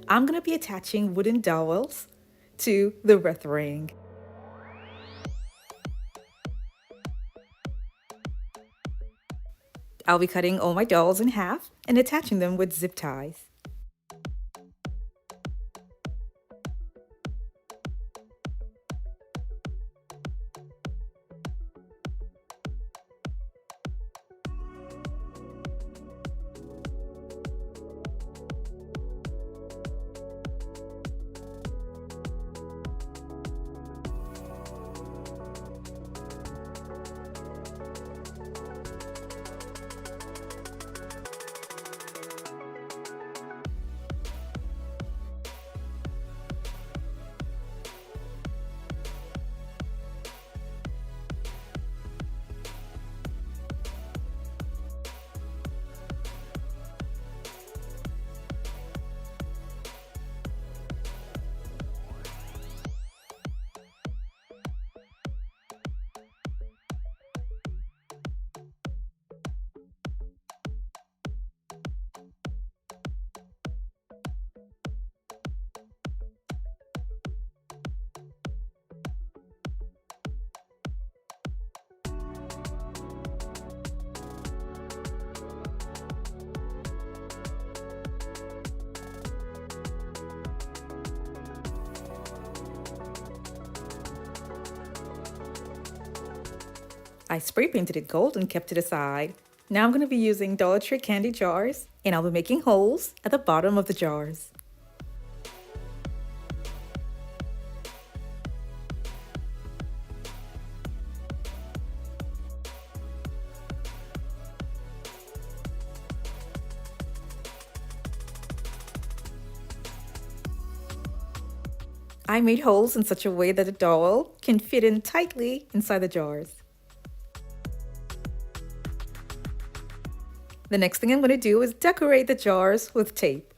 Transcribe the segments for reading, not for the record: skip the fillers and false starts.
I'm going to be attaching wooden dowels to the wreath ring. I'll be cutting all my dowels in half and attaching them with zip ties. I spray painted it gold and kept it aside. Now I'm going to be using Dollar Tree candy jars, and I'll be making holes at the bottom of the jars. I made holes in such a way that the dowel can fit in tightly inside the jars. The next thing I'm going to do is decorate the jars with tape.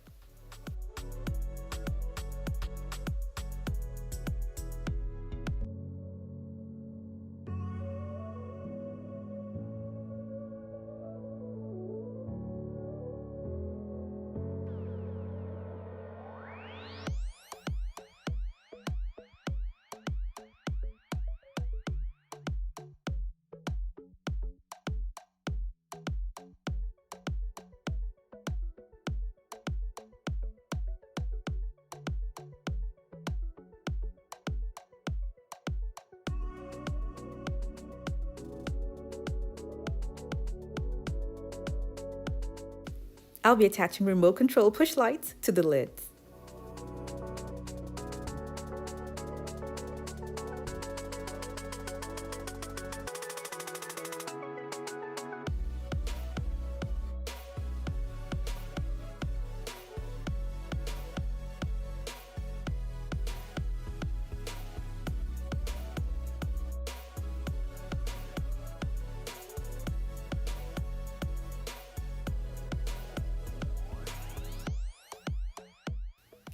I'll be attaching remote control push lights to the lids.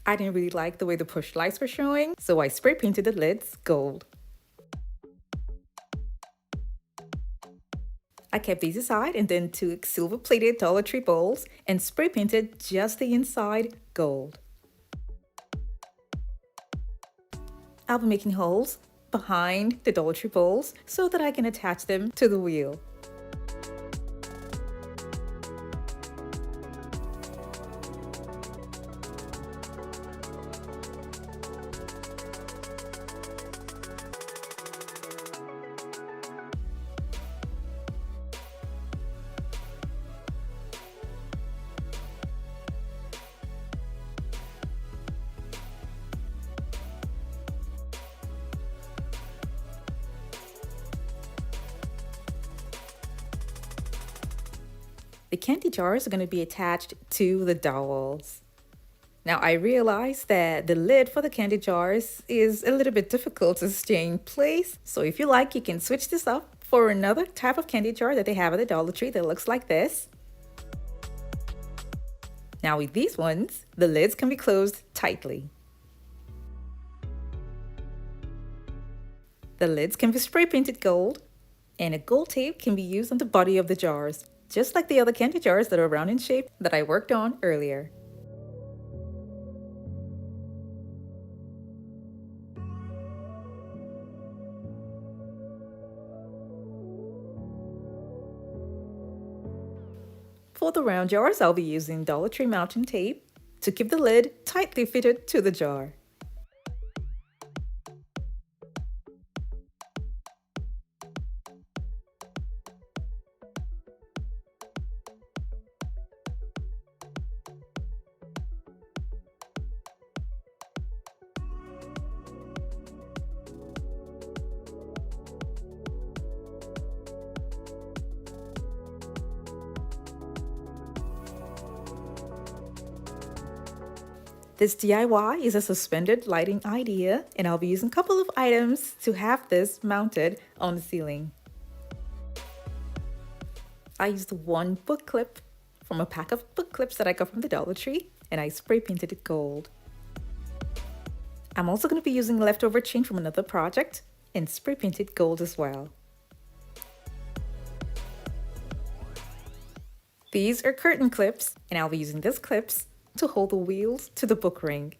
I didn't really like the way the push lights were showing, so I spray painted the lids gold. I kept these aside and then took silver plated Dollar Tree bowls and spray painted just the inside gold. I'll be making holes behind the Dollar Tree bowls so that I can attach them to the wheel. The candy jars are going to be attached to the dowels. Now I realize that the lid for the candy jars is a little bit difficult to stay in place. So if you like, you can switch this up for another type of candy jar that they have at the Dollar Tree that looks like this. Now with these ones, the lids can be closed tightly. The lids can be spray painted gold, and a gold tape can be used on the body of the jars, just like the other candy jars that are round in shape that I worked on earlier. For the round jars, I'll be using Dollar Tree mountain tape to keep the lid tightly fitted to the jar. This DIY is a suspended lighting idea, and I'll be using a couple of items to have this mounted on the ceiling. I used one book clip from a pack of book clips that I got from the Dollar Tree, and I spray painted it gold. I'm also going to be using leftover chain from another project and spray painted gold as well. These are curtain clips, and I'll be using these clips to hold the wheels to the book ring.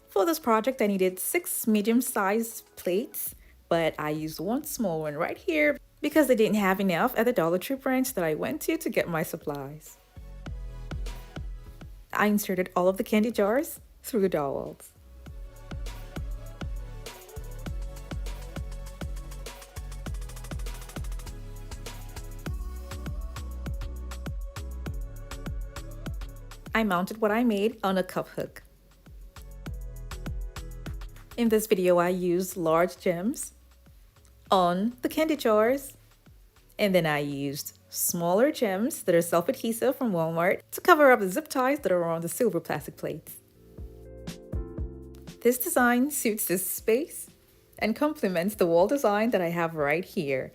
For this project, I needed 6 medium-sized plates, but I used one small one right here because they didn't have enough at the Dollar Tree branch that I went to get my supplies. I inserted all of the candy jars through the dowels. I mounted what I made on a cup hook. In this video, I used large gems on the candy jars, and then I used smaller gems that are self-adhesive from Walmart to cover up the zip ties that are on the silver plastic plates. This design suits this space and complements the wall design that I have right here.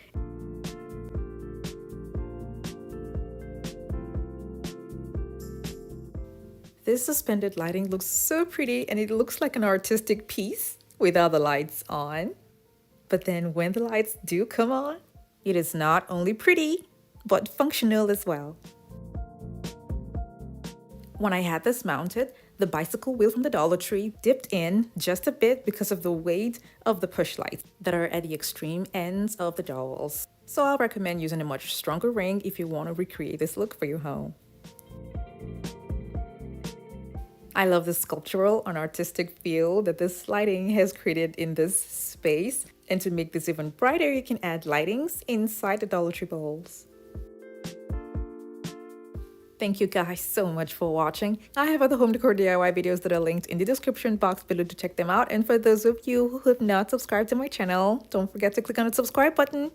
This suspended lighting looks so pretty, and it looks like an artistic piece without the lights on. But then when the lights do come on, it is not only pretty, but functional as well. When I had this mounted, the bicycle wheel from the Dollar Tree dipped in just a bit because of the weight of the push lights that are at the extreme ends of the dowels. So I'll recommend using a much stronger ring if you want to recreate this look for your home. I love the sculptural and artistic feel that this lighting has created in this space. And to make this even brighter, you can add lightings inside the Dollar Tree bowls. Thank you guys so much for watching. I have other home decor DIY videos that are linked in the description box below to check them out. And for those of you who have not subscribed to my channel, don't forget to click on the subscribe button